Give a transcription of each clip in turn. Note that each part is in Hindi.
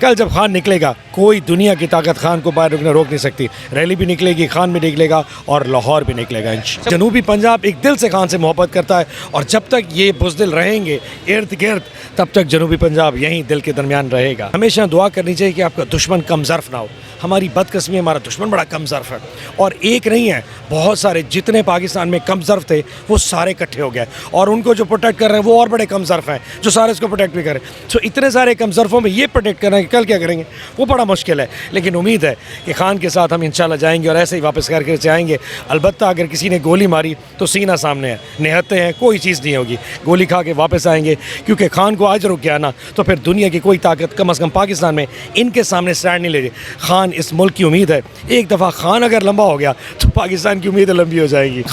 कल जब खान निकलेगा कोई दुनिया की ताकत खान को बाहर रोक नहीं सकती। रैली भी निकलेगी, खान भी निकलेगा और लाहौर भी निकलेगा। जनूबी पंजाब एक दिल से खान से मोहब्बत करता है और जब तक ये बुज़दिल रहेंगे इर्द गिर्द तब तक जनूबी पंजाब यहीं दिल के दरमियान रहेगा। हमेशा दुआ करनी चाहिए कि आपका दुश्मन कम ज़र्फ़ ना हो। हमारी बदकिस्मती हमारा दुश्मन बड़ा कम ज़र्फ़ है और एक नहीं है, बहुत सारे जितने पाकिस्तान में कम ज़र्फ़ थे वो सारे इकट्ठे हो गए और उनको जो प्रोटेक्ट कर रहे हैं वो और बड़े कम ज़र्फ़ हैं जो सारे इसको प्रोटेक्ट भी करें। सो इतने सारे कम ज़र्फ़ों में ये प्रोटेक्ट करना कि कल क्या करेंगे वो बड़ा मुश्किल है, लेकिन उम्मीद है कि खान के साथ हम इंशाल्लाह जाएंगे और ऐसे ही वापस करके जाएंगे। अलबत्ता अगर किसी ने गोली मारी तो सीना सामने है, निहत्ते हैं, कोई चीज़ नहीं होगी, गोली खा के वापस आएंगे क्योंकि खान को आज रुक गया ना तो फिर दुनिया की कोई ताकत कम अज़ कम पाकिस्तान में इनके सामने स्टैंड नहीं ले। खान इस मुल्क की उम्मीद है, एक दफ़ा खान अगर लंबा हो गया तो पाकिस्तान की उम्मीद लंबी हो जाएगी।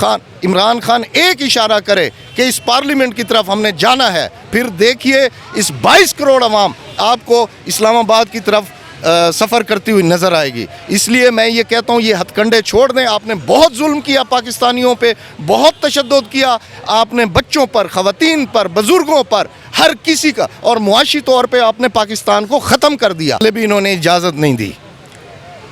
इमरान खान एक इशारा करे कि इस पार्लियामेंट की तरफ हमने जाना है, फिर देखिए इस 22 करोड़ अवाम आपको इस्लामाबाद की तरफ सफ़र करती हुई नज़र आएगी। इसलिए मैं ये कहता हूँ ये हथकंडे छोड़ दें। आपने बहुत जुल्म किया पाकिस्तानियों पे, बहुत तशद्दुद किया आपने बच्चों पर, ख़वातीन पर, बुज़ुर्गों पर, हर किसी का, और मुआशी तौर पे आपने पाकिस्तान को ख़त्म कर दिया। भी इन्होंने इजाज़त नहीं दी।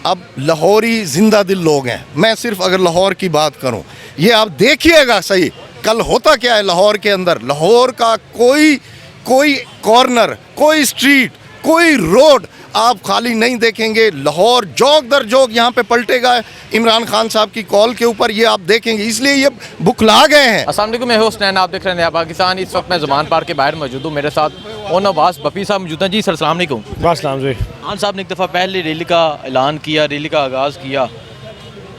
अब लाहौरी जिंदा दिल लोग हैं। मैं सिर्फ अगर लाहौर की बात करूँ, ये आप देखिएगा सही कल होता क्या है लाहौर के अंदर। लाहौर का कोई कॉर्नर, कोई स्ट्रीट, कोई रोड आप खाली नहीं देखेंगे। लाहौर जोक दर जोक यहाँ पे पलटेगा इमरान खान साहब की कॉल के ऊपर, ये आप देखेंगे। इसलिए ये बुखला गए हैं। अस्सलाम वालेकुम, मैं हुसनैन, आप देख रहे हैं नया पाकिस्तान। इस वक्त मैं ज़मान पार्क के बाहर मौजूद हूँ। मेरे साथ ओन अब्बास बपी साहब मौजूद हैं। जी सर, अस्सलाम वालेकुम। वालेकुम जी। खान साहब ने एक दफ़ा पहले रैली का ऐलान किया, रैली का आगाज़ किया,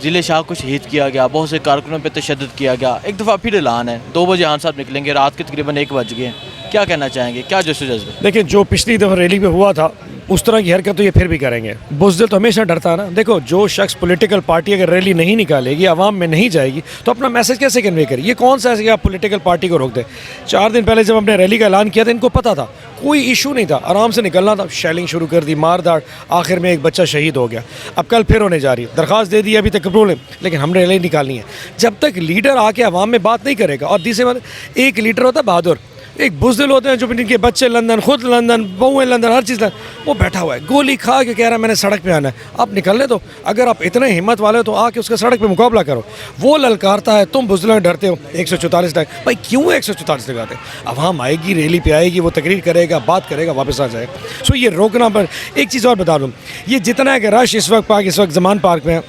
ज़िले शाह को शहीद किया गया, बहुत से कारकुनों पर तशद्दुद किया गया। एक दफ़ा फिर ऐलान है, 2 बजे खान साहब निकलेंगे, रात के तकरीबन 1 बज गए। क्या कहना चाहेंगे, क्या जज्बे? देखिए, जो पिछली दफ़ा रैली में हुआ था उस तरह की हरकत तो ये फिर भी करेंगे। बुज़दिल तो हमेशा डरता है ना। देखो, जो शख्स पॉलिटिकल पार्टी अगर रैली नहीं निकालेगी, आवाम में नहीं जाएगी, तो अपना मैसेज कैसे कन्वे करेगी? ये कौन सा ऐसे कि आप पॉलिटिकल पार्टी को रोक दे? 4 दिन पहले जब हमने रैली का ऐलान किया था, इनको पता था, कोई इशू नहीं था, आराम से निकलना था। शेलिंग शुरू कर दी, मारदाड़, आखिर में एक बच्चा शहीद हो गया। अब कल फिर होने जा रही है, दरख्वास्त दे दी, अभी तक प्रॉब्लम, लेकिन हमने रैली निकालनी है। जब तक लीडर आके आवाम में बात नहीं करेगा, और दूसरी बात, एक लीडर होता है बहादुर, एक बुज़दिल होते हैं जो इनके बच्चे लंदन, खुद लंदन, बहुएं लंदन, हर चीज़ वो बैठा हुआ है, गोली खा के कह रहा है मैंने सड़क पे आना है। आप निकलने दो, अगर आप इतने हिम्मत वाले हो तो आके उसके सड़क पे मुकाबला करो। वो ललकारता है, तुम बुज़दिलों डरते हो। 144 तक भाई क्यों 144 लगाते? आवाम आएगी, रैली पे आएगी, वो तकरीर करेगा, बात करेगा, वापस आ जाए। सो ये रोकना पर एक चीज़ और बता दूँ, ये जितना है कि रश इस वक्त ज़मान पार्क में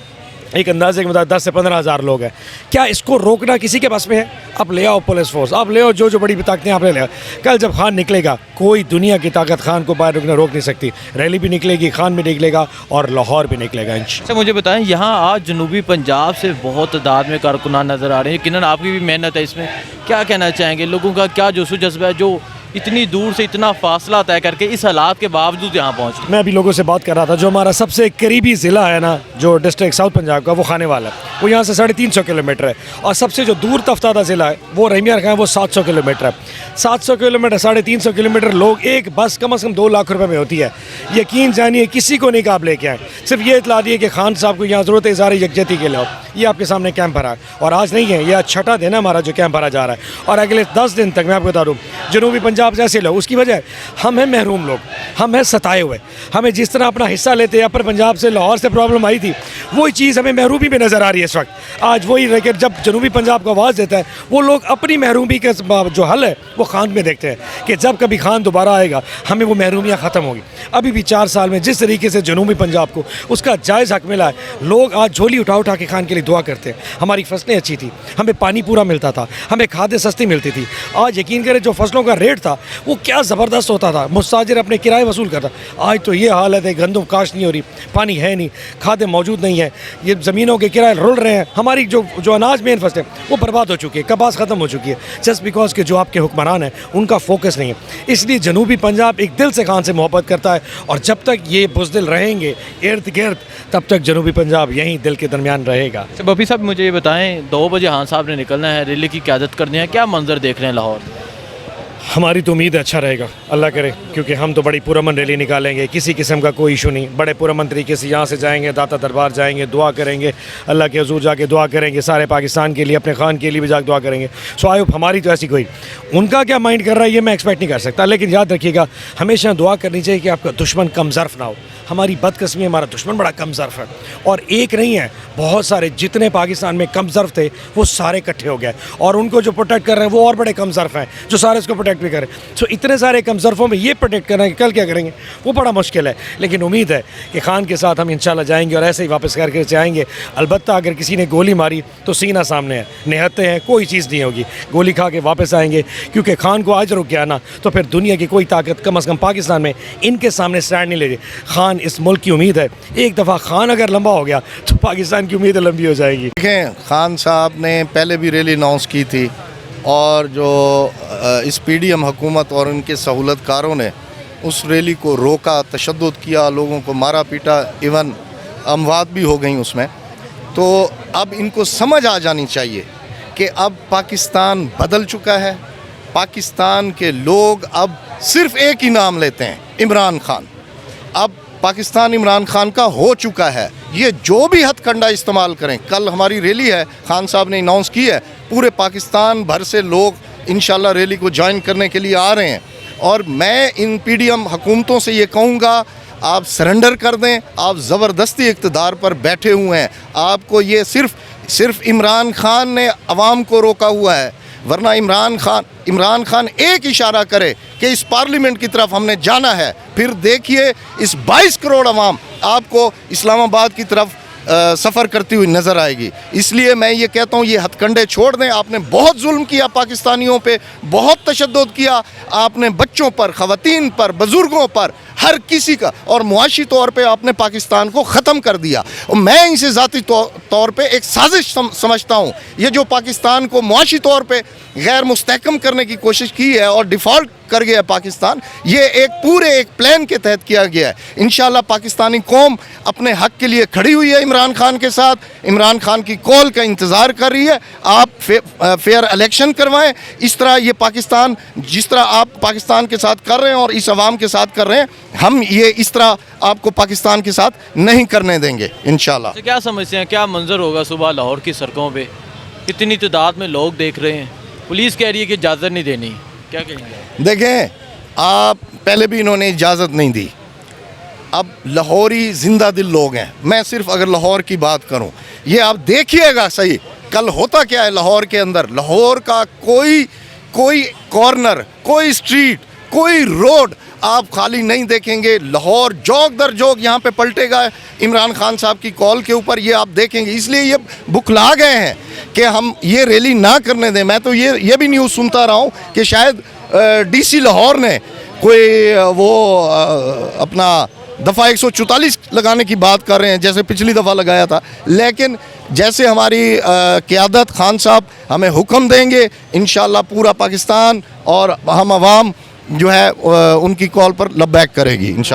एक अंदाजे के मुताबिक 10 से 15 हज़ार लोग हैं। क्या इसको रोकना किसी के पास में है? आप ले आओ पुलिस फोर्स, आप ले आओ जो बड़ी ताकतें आप ले आओ। कल जब खान निकलेगा कोई दुनिया की ताकत खान को बाहर रोक नहीं सकती। रैली भी निकलेगी, खान भी निकलेगा और लाहौर भी निकलेगा। अच्छा, मुझे बताएं, यहाँ आज जनूबी पंजाब से बहुत तादाद में कारकुनान नज़र आ रहे हैं। यकीनन आपकी भी मेहनत है इसमें, क्या कहना चाहेंगे? लोगों का क्या जोशो जज्बा है जो इतनी दूर से इतना फासला तय करके इस हालात के बावजूद यहाँ पहुँचे? मैं अभी लोगों से बात कर रहा था, जो हमारा सबसे करीबी ज़िला है ना, जो डिस्ट्रिक्ट साउथ पंजाब का, वो खानेवाला है, वो यहाँ से 350 किलोमीटर है। और सबसे जो दूर तफ्तादा ज़िला है वो रहीमिया रखा है, वो 700 किलोमीटर है। 700 किलोमीटर, 350 किलोमीटर लोग, एक बस कम से कम 2 लाख रुपए में होती है। यकीन जानिए किसी को नहीं कहा आप लेके आए, सिर्फ ये इतला दिए कि खान साहब को यहाँ ज़रूरत है इज़हार यकजहती के लिए। ये आपके सामने कैंप भरा है और आज नहीं है, यह 6ठा दिन है हमारा जो कैंप भरा जा रहा है। और अगले 10 दिन तक मैं आपको बता दूँ, जनूबी पंजाब से ऐसे लोग, उसकी वजह हम हैं महरूम लोग, हम हैं सताए हुए। हमें जिस तरह अपना हिस्सा लेते हैं, अपर पंजाब से, लाहौर से प्रॉब्लम आई थी, वही चीज़ हमें महरूमी में नज़र आ रही है इस वक्त। आज वही रह कर जब जनूबी पंजाब को आवाज़ देता है, वो लोग अपनी महरूमी का जो हल है वो खान में देखते हैं कि जब कभी खान दोबारा आएगा हमें वो महरूमियाँ ख़त्म होगी। अभी भी 4 साल में जिस तरीके से जनूबी पंजाब को उसका जायज़ हक मिला है, लोग आज झोली उठा के खान के लिए दुआ करते हैं। हमारी फसलें अच्छी थी, हमें पानी पूरा मिलता था, हमें खादें सस्ती मिलती थी। आज यकीन करें जो फसलों का रेट था वो क्या ज़बरदस्त होता था, मुस्ताजिर अपने किराए वसूल करता। आज तो ये हालत है, गंदम काश नहीं हो रही, पानी है नहीं, खादें मौजूद नहीं है, ये ज़मीनों के किराए रुल रहे हैं। हमारी जो अनाज मेन फसलें वो बर्बाद हो चुकी है, कपास ख़त्म हो चुकी है, जस्ट बिकॉज के जो आपके हुक्मरान हैं उनका फोकस नहीं है। इसलिए जनूबी पंजाब एक दिल से खान से मोहब्बत करता है और जब तक ये बुज़दिल रहेंगे इर्द गिर्द तब तक जनूबी पंजाब यहीं दिल के दरमियान रहेगा। बपी साहब, मुझे ये बताएं, 2 बजे खान साहब ने निकलना है, रैली की क़यादत करनी है, क्या मंजर देख रहे हैं लाहौर? हमारी तो उम्मीद है अच्छा रहेगा, अल्लाह करे, क्योंकि हम तो बड़ी पुरअमन रैली निकालेंगे, किसी किस्म का कोई इशू नहीं, बड़े पुरअमन तरीके से यहाँ से जाएंगे, दाता दरबार जाएंगे, दुआ करेंगे, अल्लाह के हुजूर जाके दुआ करेंगे, सारे पाकिस्तान के लिए, अपने खान के लिए भी जाके दुआ करेंगे। सो आई होप हमारी तो ऐसी कोई, उनका क्या माइंड कर रहा है ये मैं एक्सपेक्ट नहीं कर सकता, लेकिन याद रखिएगा हमेशा दुआ करनी चाहिए कि आपका दुश्मन कम ज़र्फ़ ना हो। हमारी बदकिस्मती, हमारा दुश्मन बड़ा कम ज़र्फ़ है, और एक नहीं है, बहुत सारे जितने पाकिस्तान में कम ज़र्फ़ थे वो सारे इकट्ठे हो गए, और उनको जो प्रोटेक्ट कर रहे हैं वो और बड़े कम ज़र्फ़ हैं जो सारे इसको प्रोटेक्ट भी करें। सो इतने सारे कम ज़र्फ़ों में ये प्रोटेक्ट करना कि कल क्या करेंगे वो बड़ा मुश्किल है, लेकिन उम्मीद है कि खान के साथ हम इंशाल्लाह जाएंगे और ऐसे ही वापस करके जाएंगे। अलबत्ता अगर किसी ने गोली मारी तो सीना सामने है, निहत्ते हैं, कोई चीज़ नहीं होगी, गोली खा के वापस आएंगे, क्योंकि खान को आज रुक गया ना तो फिर दुनिया की कोई ताकत कम अज़ कम पाकिस्तान में इनके सामने स्टैंड नहीं ले रही। खान इस मुल्क की उम्मीद है, एक दफ़ा खान अगर लंबा हो गया तो पाकिस्तान की उम्मीद लंबी हो जाएगी। देखें, खान साहब ने पहले भी रैली अनाउंस की थी, और जो इस पीडीएम हुकूमत और उनके सहूलतकारों ने उस रैली को रोका, तशद्दुद किया, लोगों को मारा पीटा, इवन अमवात भी हो गई उसमें। तो अब इनको समझ आ जानी चाहिए कि अब पाकिस्तान बदल चुका है, पाकिस्तान के लोग अब सिर्फ़ एक ही नाम लेते हैं, इमरान खान। अब पाकिस्तान इमरान खान का हो चुका है, ये जो भी हथकंडा इस्तेमाल करें। कल हमारी रैली है, खान साहब ने अनाउंस की है, पूरे पाकिस्तान भर से लोग इंशाल्लाह रैली को ज्वाइन करने के लिए आ रहे हैं, और मैं इन पीडीएम हुकूमतों से ये कहूँगा आप सरेंडर कर दें, आप ज़बरदस्ती इक़्तिदार पर बैठे हुए हैं, आपको ये सिर्फ इमरान खान ने अवाम को रोका हुआ है, वरना इमरान खान एक इशारा करे कि इस पार्लियामेंट की तरफ हमने जाना है, फिर देखिए इस 22 करोड़ अवाम आपको इस्लामाबाद की तरफ सफ़र करती हुई नज़र आएगी। इसलिए मैं ये कहता हूँ ये हथकंडे छोड़ दें। आपने बहुत जुल्म किया पाकिस्तानियों पे, बहुत तशद्दुद किया आपने, बच्चों पर, ख़वातीन पर, बुज़ुर्गों पर, हर किसी का, और मुआशी तौर पे आपने पाकिस्तान को ख़त्म कर दिया। और मैं इसे ज़ाती तौर पे एक साजिश समझता हूँ। ये जो पाकिस्तान को मुआशी तौर पे गैर मुस्तहकम करने की कोशिश की है और डिफ़ॉल्ट कर गया है पाकिस्तान, ये एक प्लान के तहत किया गया है। इंशाल्लाह पाकिस्तानी कौम अपने हक़ के लिए खड़ी हुई है इमरान खान के साथ, इमरान खान की कॉल का इंतज़ार कर रही है। आप फेयर इलेक्शन करवाएं। इस तरह ये पाकिस्तान, जिस तरह आप पाकिस्तान के साथ कर रहे हैं और इस अवाम के साथ कर रहे हैं, हम ये इस तरह आपको पाकिस्तान के साथ नहीं करने देंगे इंशाल्लाह। तो क्या समझते हैं, क्या मंजर होगा सुबह लाहौर की सड़कों पे? इतनी तादाद में लोग देख रहे हैं, पुलिस कह रही है कि इजाज़त नहीं देनी, क्या कहेंगे? देखें, आप पहले भी इन्होंने इजाज़त नहीं दी, अब लाहौरी जिंदा दिल लोग हैं। मैं सिर्फ अगर लाहौर की बात करूं, ये आप देखिएगा सही कल होता क्या है लाहौर के अंदर। लाहौर का कोई कॉर्नर, कोई स्ट्रीट, कोई रोड आप खाली नहीं देखेंगे। लाहौर जोक दर जोक यहाँ पे पलटेगा इमरान खान साहब की कॉल के ऊपर, ये आप देखेंगे। इसलिए ये बुखला गए हैं कि हम ये रैली ना करने दें। मैं तो ये भी न्यूज़ सुनता रहा हूँ कि शायद डीसी लाहौर ने कोई अपना दफ़ा 144 लगाने की बात कर रहे हैं, जैसे पिछली दफ़ा लगाया था। लेकिन जैसे हमारी क़यादत खान साहब हमें हुक्म देंगे, इंशाल्लाह पूरा पाकिस्तान और हम अवाम जो है उनकी कॉल पर लब्बैक करेगी इंशाल्लाह।